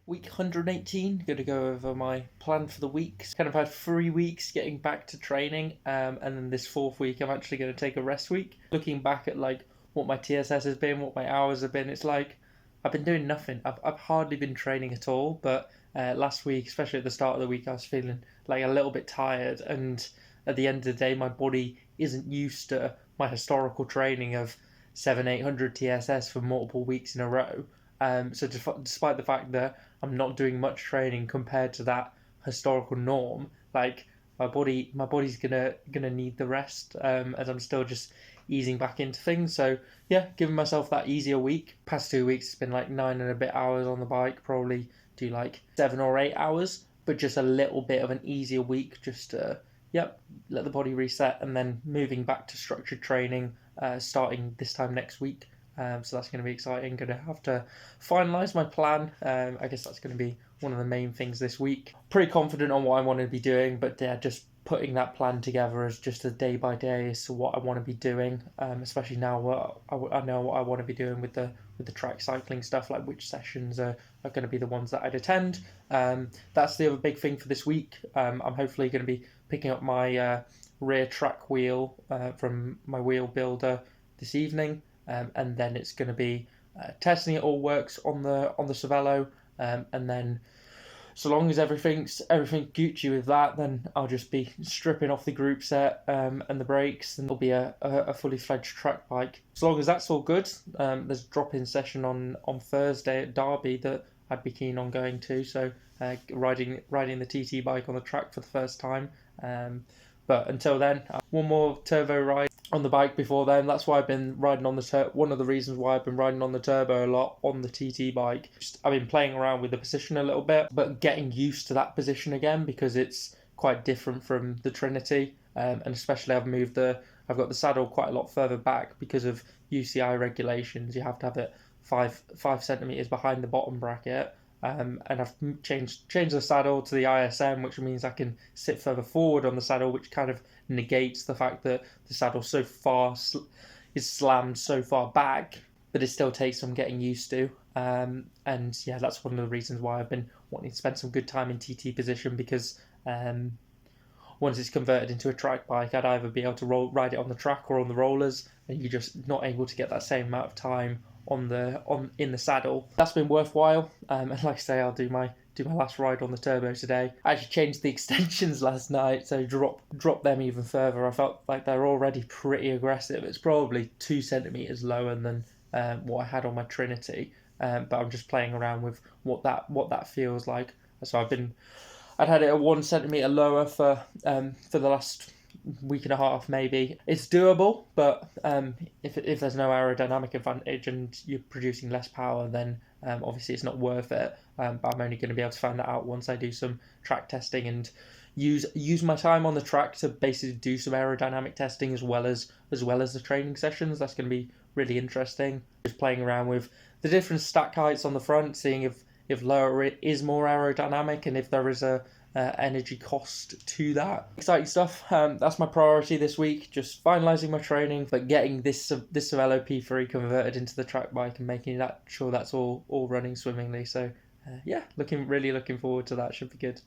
Week 118, going to go over my plan for the week. Kind of had 3 weeks getting back to training, and then this fourth week I'm actually going to take a rest week. Looking back at like what my TSS has been, what my hours have been, it's like I've been doing nothing. I've hardly been training at all, but last week, especially at the start of the week, I was feeling like a little bit tired, and at the end of the day my body isn't used to my historical training of 700-800 TSS for multiple weeks in a row. So despite the fact that I'm not doing much training compared to that historical norm, like my body's gonna need the rest, as I'm still just easing back into things. So yeah, giving myself that easier week. Past 2 weeks it's been like 9 and a bit hours on the bike, probably do like 7 or 8 hours, but just a little bit of an easier week, just to let the body reset, and then moving back to structured training, starting this time next week. So that's going to be exciting. Going to have to finalise my plan. I guess that's going to be one of the main things this week. Pretty confident on what I want to be doing, but yeah, just putting that plan together as just a day by day as to what I want to be doing. Especially now, what I know what I want to be doing with the track cycling stuff, like which sessions are going to be the ones that I'd attend. That's the other big thing for this week. I'm hopefully going to be picking up my rear track wheel from my wheel builder this evening. And then it's going to be testing it all works on the Cervelo, and then so long as everything Gucci with that, then I'll just be stripping off the group set and the brakes, and it'll be a fully fledged track bike. As long as that's all good, there's a drop-in session on Thursday at Derby that I'd be keen on going to. So riding the TT bike on the track for the first time. But until then, one more turbo ride on the bike before then. That's why I've been riding on the one of the reasons why I've been riding on the turbo a lot on the TT bike. I've been playing around with the position a little bit, but getting used to that position again, because it's quite different from the Trinity. And especially I've got the saddle quite a lot further back because of UCI regulations. You have to have it 5 centimeters behind the bottom bracket. And I've changed the saddle to the ISM, which means I can sit further forward on the saddle, which kind of negates the fact that the saddle is slammed so far back, but it still takes some getting used to. And yeah, that's one of the reasons why I've been wanting to spend some good time in TT position, because once it's converted into a track bike, I'd either be able to ride it on the track or on the rollers, and you're just not able to get that same amount of time in the saddle. That's been worthwhile, and like I say, I'll do my last ride on the turbo today. I actually changed the extensions last night, so drop them even further. I felt like they're already pretty aggressive. It's probably 2 centimeters lower than what I had on my Trinity, but I'm just playing around with what that feels like. So I'd had it at 1 centimeter lower for the last week and a half maybe. It's doable, but if there's no aerodynamic advantage and you're producing less power, then obviously it's not worth it. But I'm only going to be able to find that out once I do some track testing and use my time on the track to basically do some aerodynamic testing as well as the training sessions. That's going to be really interesting. Just playing around with the different stack heights on the front, seeing if lower it is more aerodynamic, and if there is a energy cost to that. Exciting stuff. That's my priority this week, just finalising my training, but getting this Cervelo P3 converted into the track bike and making sure that's all running swimmingly. So yeah, really looking forward to that. Should be good.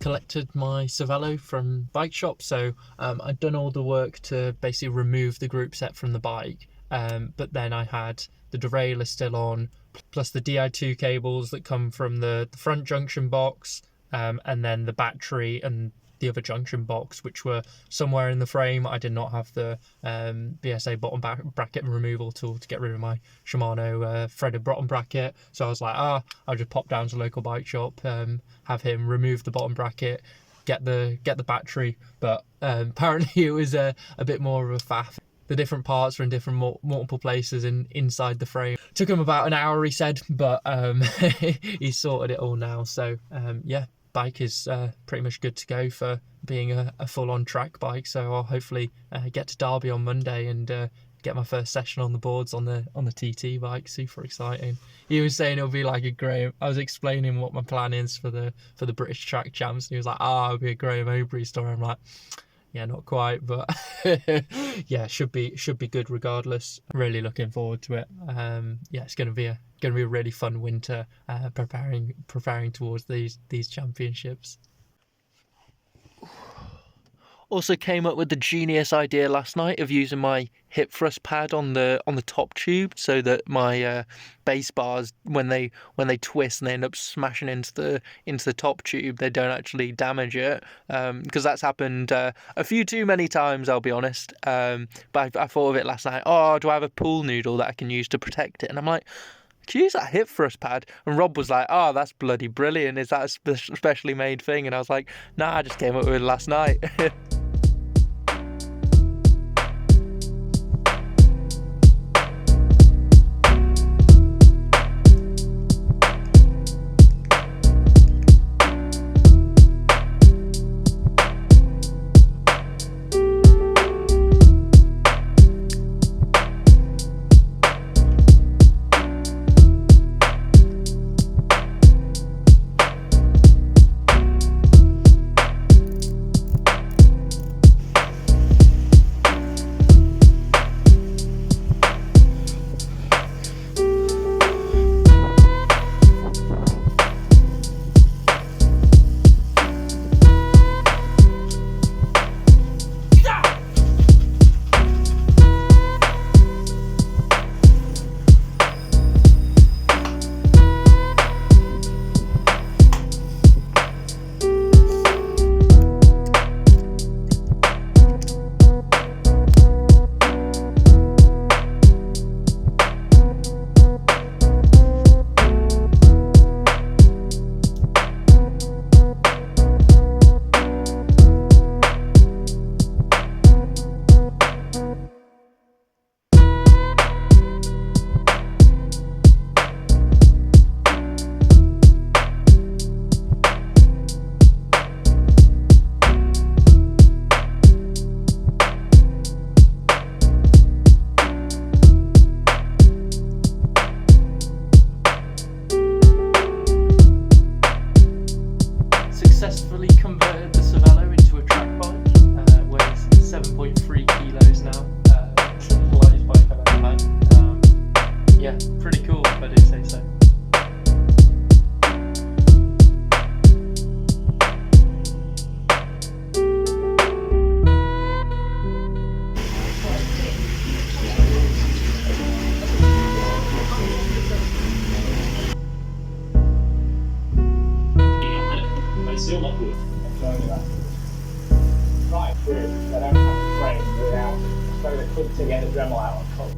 collected my Cervelo from bike shop, so I'd done all the work to basically remove the group set from the bike, but then I had the derailleur still on, plus the Di2 cables that come from the front junction box, and then the battery and the other junction box, which were somewhere in the frame. I did not have the BSA bottom bracket removal tool to get rid of my Shimano threaded bottom bracket, so I was like, I'll just pop down to the local bike shop, have him remove the bottom bracket, get the battery, but apparently it was a bit more of a faff. The different parts were in different multiple places inside the frame. Took him about an hour, he said, but he's sorted it all now. So yeah, bike is pretty much good to go for being a full-on track bike. So I'll hopefully get to Derby on Monday and get my first session on the boards on the TT bike. Super exciting. He was saying it'll be like a Graham. I was explaining what my plan is for the British Track Champs, and he was like, it'll be a Graham Obree story. I'm like, yeah, not quite, but yeah, should be good regardless. Really looking forward to it. Yeah, it's gonna be a really fun winter, preparing towards these championships. Also came up with the genius idea last night of using my hip thrust pad on the top tube, so that my base bars, when they twist and they end up smashing into the top tube, they don't actually damage it, because that's happened a few too many times, I'll be honest. But I thought of it last night. Do I have a pool noodle that I can use to protect it? And I'm like, could you use that hip thrust pad? And Rob was like, that's bloody brilliant. Is that a specially made thing? And I was like, nah, I just came up with it last night. Successfully converted the Cervelo into a track bike, weighs 7.3 kilos now, the lightest bike I've ever had. Yeah, pretty cool if I do say so. Still not good. Right, good. They don't have a frame without, so they couldn't get the Dremel out of cold.